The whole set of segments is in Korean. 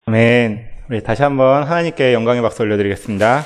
아멘. 우리 다시 한번 하나님께 영광의 박수 올려드리겠습니다.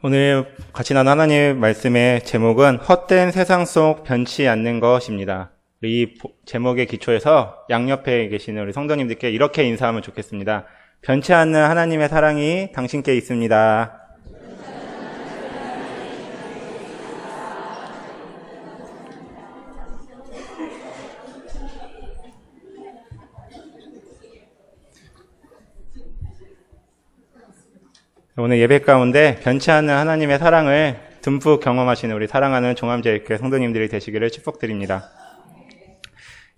오늘 같이 나눈 하나님의 말씀의 제목은 헛된 세상 속 변치 않는 것입니다. 이 제목의 기초에서 양옆에 계시는 우리 성도님들께 이렇게 인사하면 좋겠습니다. 변치 않는 하나님의 사랑이 당신께 있습니다. 오늘 예배 가운데 변치 않는 하나님의 사랑을 듬뿍 경험하시는 우리 사랑하는 종암제일교회 성도님들이 되시기를 축복드립니다.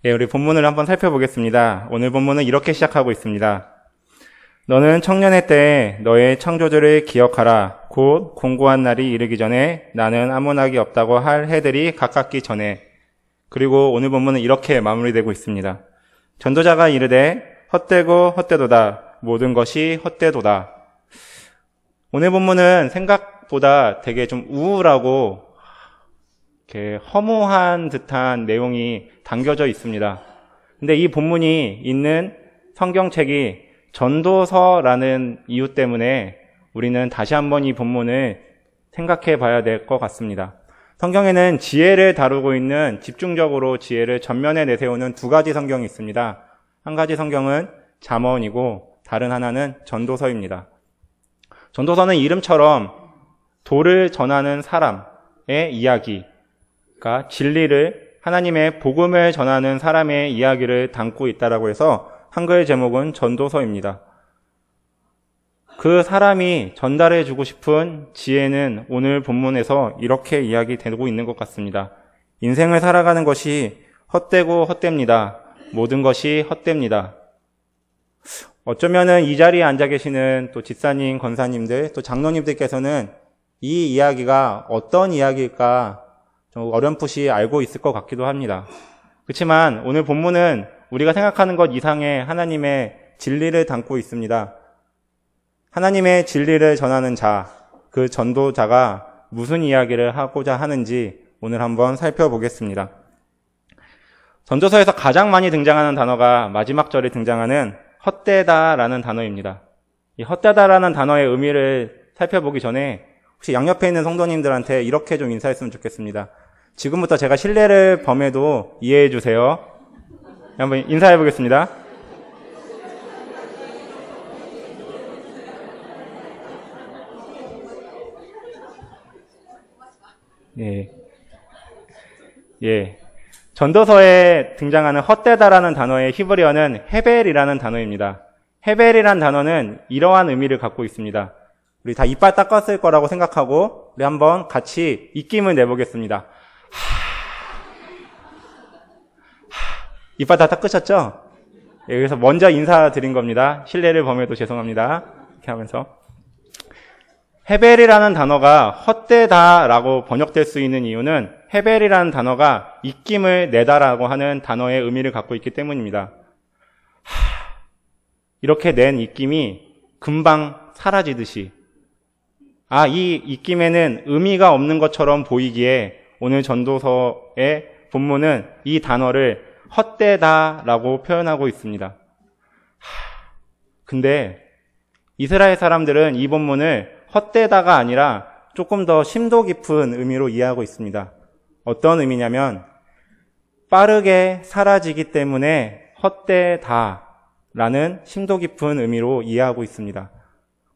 예, 우리 본문을 한번 살펴보겠습니다. 오늘 본문은 이렇게 시작하고 있습니다. 너는 청년의 때에 너의 창조주를 기억하라. 곧 공고한 날이 이르기 전에 나는 아무나기 없다고 할 해들이 가깝기 전에. 그리고 오늘 본문은 이렇게 마무리되고 있습니다. 전도자가 이르되 헛되고 헛되도다. 모든 것이 헛되도다. 오늘 본문은 생각보다 되게 좀 우울하고 이렇게 허무한 듯한 내용이 담겨져 있습니다. 근데 이 본문이 있는 성경책이 전도서라는 이유 때문에 우리는 다시 한번 이 본문을 생각해 봐야 될 것 같습니다. 성경에는 지혜를 다루고 있는, 집중적으로 지혜를 전면에 내세우는 두 가지 성경이 있습니다. 한 가지 성경은 잠언이고 다른 하나는 전도서입니다. 전도서는 이름처럼 도를 전하는 사람의 이야기, 그러니까 진리를, 하나님의 복음을 전하는 사람의 이야기를 담고 있다라고 해서 한글 제목은 전도서입니다. 그 사람이 전달해주고 싶은 지혜는 오늘 본문에서 이렇게 이야기되고 있는 것 같습니다. 인생을 살아가는 것이 헛되고 헛됩니다. 모든 것이 헛됩니다. 어쩌면은 이 자리에 앉아 계시는 또 집사님, 권사님들, 또 장로님들께서는 이 이야기가 어떤 이야기일까 좀 어렴풋이 알고 있을 것 같기도 합니다. 그렇지만 오늘 본문은 우리가 생각하는 것 이상의 하나님의 진리를 담고 있습니다. 하나님의 진리를 전하는 자, 그 전도자가 무슨 이야기를 하고자 하는지 오늘 한번 살펴보겠습니다. 전도서에서 가장 많이 등장하는 단어가 마지막 절에 등장하는 헛되다라는 단어입니다. 이 헛되다라는 단어의 의미를 살펴보기 전에 혹시 양옆에 있는 성도님들한테 이렇게 좀 인사했으면 좋겠습니다. 지금부터 제가 실례를 범해도 이해해 주세요. 한번 인사해 보겠습니다. 예. 전도서에 등장하는 헛되다라는 단어의 히브리어는 헤벨이라는 단어입니다. 헤벨이라는 단어는 이러한 의미를 갖고 있습니다. 우리 다 이빨 닦았을 거라고 생각하고 우리 한번 같이 입김을 내보겠습니다. 이빨 다 닦으셨죠? 예, 그래서 먼저 인사드린 겁니다. 실례를 범해도 죄송합니다. 이렇게 하면서. 헤벨이라는 단어가 헛되다라고 번역될 수 있는 이유는 헤벨이라는 단어가 입김을 내다라고 하는 단어의 의미를 갖고 있기 때문입니다. 이렇게 낸 입김이 금방 사라지듯이, 이 입김에는 의미가 없는 것처럼 보이기에 오늘 전도서의 본문은 이 단어를 헛되다라고 표현하고 있습니다. 근데 이스라엘 사람들은 이 본문을 헛되다가 아니라 조금 더 심도 깊은 의미로 이해하고 있습니다. 어떤 의미냐면 빠르게 사라지기 때문에 헛되다라는 심도 깊은 의미로 이해하고 있습니다.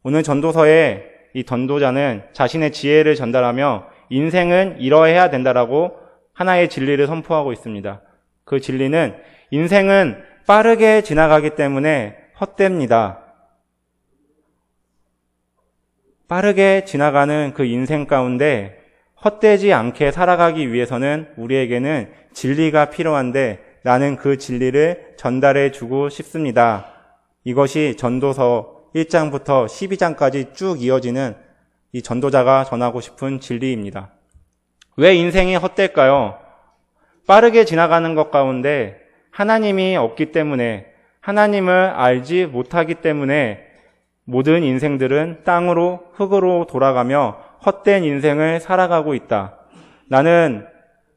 오늘 전도서에 이 전도자는 자신의 지혜를 전달하며 인생은 이러해야 된다라고 하나의 진리를 선포하고 있습니다. 그 진리는 인생은 빠르게 지나가기 때문에 헛됩니다. 빠르게 지나가는 그 인생 가운데 헛되지 않게 살아가기 위해서는 우리에게는 진리가 필요한데 나는 그 진리를 전달해 주고 싶습니다. 이것이 전도서 1장부터 12장까지 쭉 이어지는 이 전도자가 전하고 싶은 진리입니다. 왜 인생이 헛될까요? 빠르게 지나가는 것 가운데 하나님이 없기 때문에, 하나님을 알지 못하기 때문에 모든 인생들은 땅으로, 흙으로 돌아가며 헛된 인생을 살아가고 있다. 나는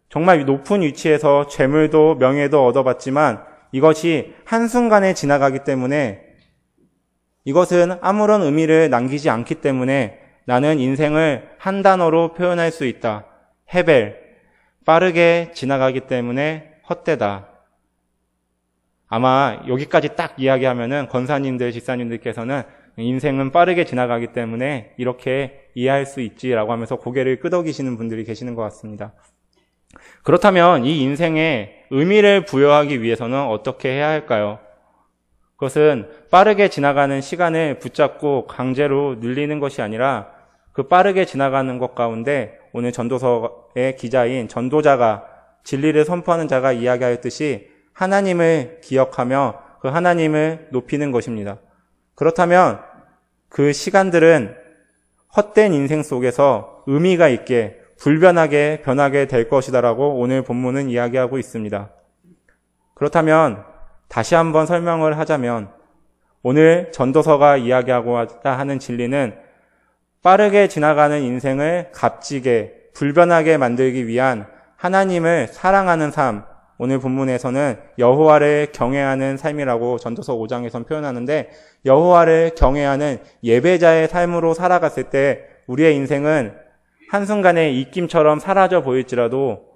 정말 높은 위치에서 재물도 명예도 얻어봤지만 이것이 한순간에 지나가기 때문에 이것은 아무런 의미를 남기지 않기 때문에 나는 인생을 한 단어로 표현할 수 있다. 헤벨. 빠르게 지나가기 때문에 헛되다. 아마 여기까지 딱 이야기하면은 권사님들, 집사님들께서는 인생은 빠르게 지나가기 때문에 이렇게 이해할 수 있지라고 하면서 고개를 끄덕이시는 분들이 계시는 것 같습니다. 그렇다면 이 인생에 의미를 부여하기 위해서는 어떻게 해야 할까요? 그것은 빠르게 지나가는 시간을 붙잡고 강제로 늘리는 것이 아니라 그 빠르게 지나가는 것 가운데 오늘 전도서의 기자인 전도자가 진리를 선포하는 자가 이야기하였듯이 하나님을 기억하며 그 하나님을 높이는 것입니다. 그렇다면 그 시간들은 헛된 인생 속에서 의미가 있게 불변하게 변하게 될 것이다라고 오늘 본문은 이야기하고 있습니다. 그렇다면 다시 한번 설명을 하자면 오늘 전도서가 이야기하고자 하는 진리는 빠르게 지나가는 인생을 값지게 불변하게 만들기 위한 하나님을 사랑하는 삶, 오늘 본문에서는 여호와를 경외하는 삶이라고 전도서 5장에선 표현하는데 여호와를 경외하는 예배자의 삶으로 살아갔을 때 우리의 인생은 한순간에 입김처럼 사라져 보일지라도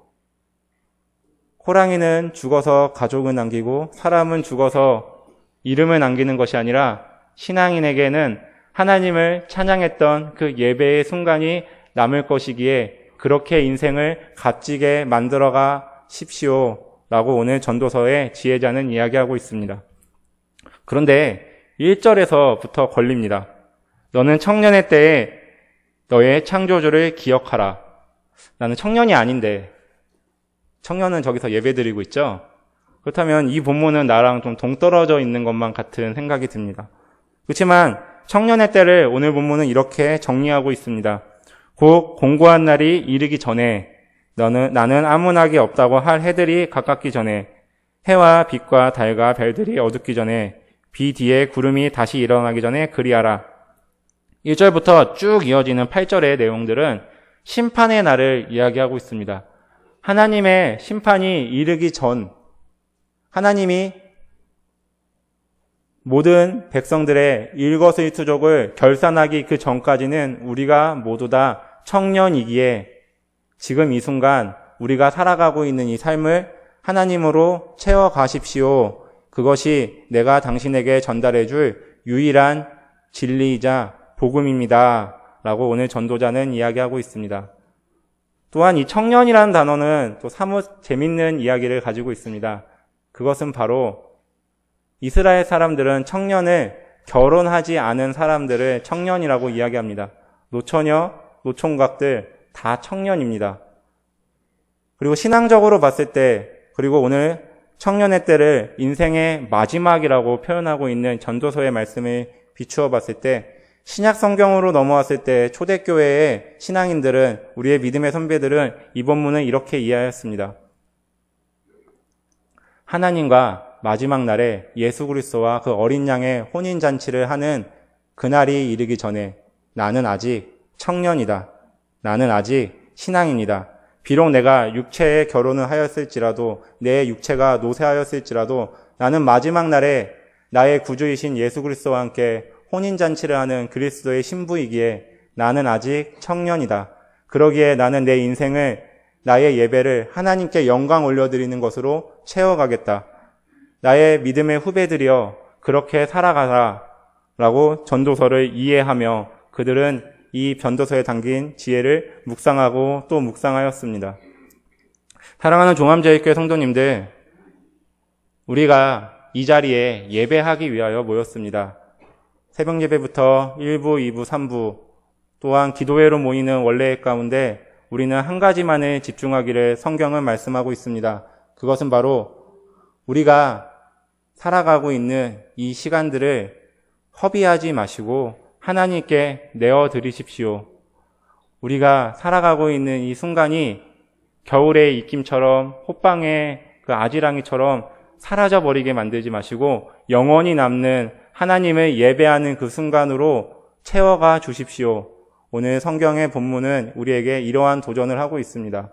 호랑이는 죽어서 가족을 남기고 사람은 죽어서 이름을 남기는 것이 아니라 신앙인에게는 하나님을 찬양했던 그 예배의 순간이 남을 것이기에 그렇게 인생을 값지게 만들어가십시오 라고 오늘 전도서의 지혜자는 이야기하고 있습니다. 그런데 1절에서부터 걸립니다. 너는 청년의 때에 너의 창조주를 기억하라. 나는 청년이 아닌데 청년은 저기서 예배드리고 있죠. 그렇다면 이 본문은 나랑 좀 동떨어져 있는 것만 같은 생각이 듭니다. 그렇지만 청년의 때를 오늘 본문은 이렇게 정리하고 있습니다. 곧 공고한 날이 이르기 전에 나는 아무 낙이 없다고 할 해들이 가깝기 전에 해와 빛과 달과 별들이 어둡기 전에 비 뒤에 구름이 다시 일어나기 전에 그리하라. 1절부터 쭉 이어지는 8절의 내용들은 심판의 날을 이야기하고 있습니다. 하나님의 심판이 이르기 전 하나님이 모든 백성들의 일거수일투족을 결산하기 그 전까지는 우리가 모두 다 청년이기에 지금 이 순간 우리가 살아가고 있는 이 삶을 하나님으로 채워가십시오. 그것이 내가 당신에게 전달해줄 유일한 진리이자 복음입니다. 라고 오늘 전도자는 이야기하고 있습니다. 또한 이 청년이라는 단어는 또 사뭇 재밌는 이야기를 가지고 있습니다. 그것은 바로 이스라엘 사람들은 청년을 결혼하지 않은 사람들을 청년이라고 이야기합니다. 노처녀, 노총각들 다 청년입니다. 그리고 신앙적으로 봤을 때, 그리고 오늘 청년의 때를 인생의 마지막이라고 표현하고 있는 전도서의 말씀을 비추어 봤을 때 신약 성경으로 넘어왔을 때 초대교회의 신앙인들은, 우리의 믿음의 선배들은 이 본문을 이렇게 이해하였습니다. 하나님과 마지막 날에 예수 그리스도와 그 어린 양의 혼인잔치를 하는 그날이 이르기 전에 나는 아직 청년이다. 나는 아직 신앙인이다. 비록 내가 육체에 결혼을 하였을지라도, 내 육체가 노쇠하였을지라도 나는 마지막 날에 나의 구주이신 예수 그리스도와 함께 혼인잔치를 하는 그리스도의 신부이기에 나는 아직 청년이다. 그러기에 나는 내 인생을, 나의 예배를 하나님께 영광 올려드리는 것으로 채워가겠다. 나의 믿음의 후배들이여 그렇게 살아가라 라고 전도서를 이해하며 그들은 이 전도서에 담긴 지혜를 묵상하고 또 묵상하였습니다. 사랑하는 종암제일교회 성도님들, 우리가 이 자리에 예배하기 위하여 모였습니다. 새벽 예배부터 1부, 2부, 3부 또한 기도회로 모이는 원례 가운데 우리는 한 가지만에 집중하기를 성경은 말씀하고 있습니다. 그것은 바로 우리가 살아가고 있는 이 시간들을 허비하지 마시고 하나님께 내어드리십시오. 우리가 살아가고 있는 이 순간이 겨울의 입김처럼 호빵의 그 아지랑이처럼 사라져버리게 만들지 마시고 영원히 남는 하나님을 예배하는 그 순간으로 채워가 주십시오. 오늘 성경의 본문은 우리에게 이러한 도전을 하고 있습니다.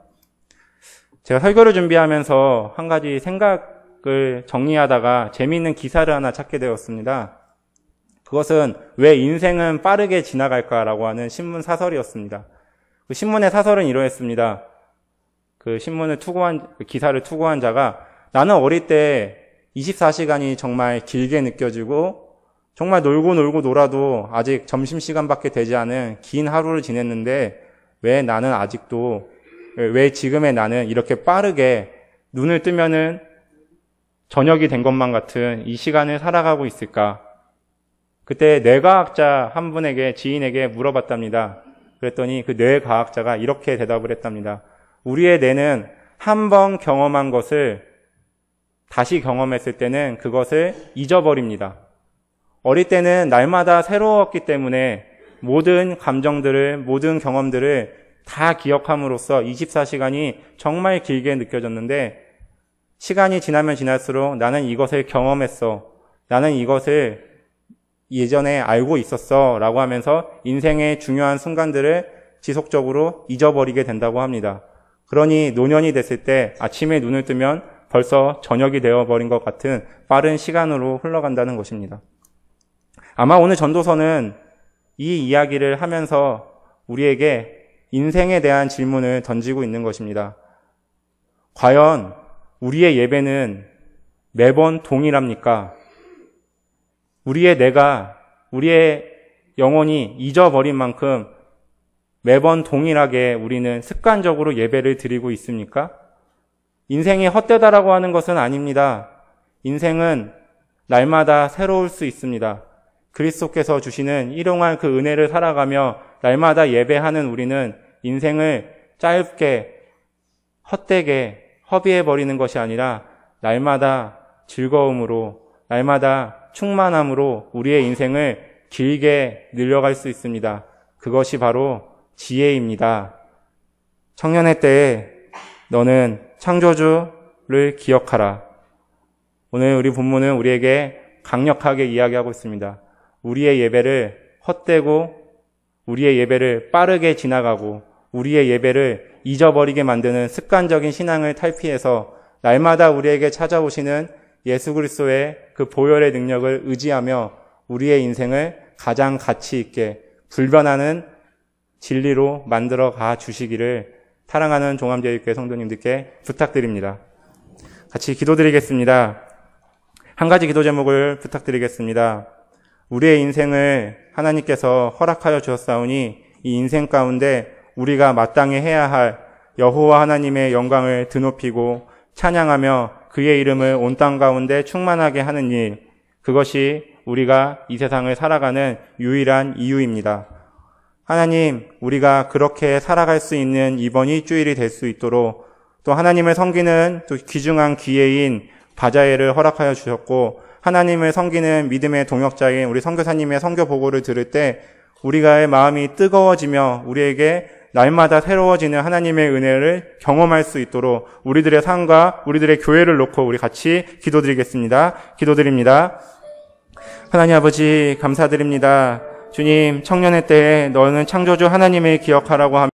제가 설교를 준비하면서 한 가지 생각을 책을 정리하다가 재미있는 기사를 하나 찾게 되었습니다. 그것은 왜 인생은 빠르게 지나갈까라고 하는 신문 사설이었습니다. 그 신문의 사설은 이러했습니다. 그 기사를 투고한 자가 나는 어릴 때 24시간이 정말 길게 느껴지고 정말 놀고 놀아도 아직 점심시간밖에 되지 않은 긴 하루를 지냈는데 왜 지금의 나는 이렇게 빠르게 눈을 뜨면은 저녁이 된 것만 같은 이 시간을 살아가고 있을까? 그때 뇌과학자 한 분에게, 지인에게 물어봤답니다. 그랬더니 그 뇌과학자가 이렇게 대답을 했답니다. 우리의 뇌는 한 번 경험한 것을 다시 경험했을 때는 그것을 잊어버립니다. 어릴 때는 날마다 새로웠기 때문에 모든 감정들을, 모든 경험들을 다 기억함으로써 24시간이 정말 길게 느껴졌는데 시간이 지나면 지날수록 나는 이것을 경험했어. 나는 이것을 예전에 알고 있었어. 라고 하면서 인생의 중요한 순간들을 지속적으로 잊어버리게 된다고 합니다. 그러니 노년이 됐을 때 아침에 눈을 뜨면 벌써 저녁이 되어버린 것 같은 빠른 시간으로 흘러간다는 것입니다. 아마 오늘 전도서는 이 이야기를 하면서 우리에게 인생에 대한 질문을 던지고 있는 것입니다. 과연 우리의 예배는 매번 동일합니까? 우리의 뇌가, 우리의 영혼이 잊어버린 만큼 매번 동일하게 우리는 습관적으로 예배를 드리고 있습니까? 인생이 헛되다라고 하는 것은 아닙니다. 인생은 날마다 새로울 수 있습니다. 그리스도께서 주시는 일용할 그 은혜를 살아가며 날마다 예배하는 우리는 인생을 짧게 헛되게 허비해버리는 것이 아니라 날마다 즐거움으로, 날마다 충만함으로 우리의 인생을 길게 늘려갈 수 있습니다. 그것이 바로 지혜입니다. 청년의 때에 너는 창조주를 기억하라. 오늘 우리 본문은 우리에게 강력하게 이야기하고 있습니다. 우리의 예배를 헛되고 우리의 예배를 빠르게 지나가고 우리의 예배를 잊어버리게 만드는 습관적인 신앙을 탈피해서 날마다 우리에게 찾아오시는 예수 그리스도의 그 보혈의 능력을 의지하며 우리의 인생을 가장 가치 있게 불변하는 진리로 만들어 가 주시기를 사랑하는 종암제일교회 성도님들께 부탁드립니다. 같이 기도드리겠습니다. 한 가지 기도 제목을 부탁드리겠습니다. 우리의 인생을 하나님께서 허락하여 주셨사오니 이 인생 가운데 우리가 마땅히 해야 할 여호와 하나님의 영광을 드높이고 찬양하며 그의 이름을 온 땅 가운데 충만하게 하는 일, 그것이 우리가 이 세상을 살아가는 유일한 이유입니다. 하나님, 우리가 그렇게 살아갈 수 있는 이번 일주일이 될 수 있도록 또 하나님을 섬기는 또 귀중한 기회인 바자회를 허락하여 주셨고 하나님을 섬기는 믿음의 동역자인 우리 선교사님의 선교 보고를 들을 때 우리가의 마음이 뜨거워지며 우리에게 날마다 새로워지는 하나님의 은혜를 경험할 수 있도록 우리들의 삶과 우리들의 교회를 놓고 우리 같이 기도드리겠습니다. 기도드립니다. 하나님 아버지 감사드립니다. 주님, 청년의 때에 너는 창조주 하나님을 기억하라고 하며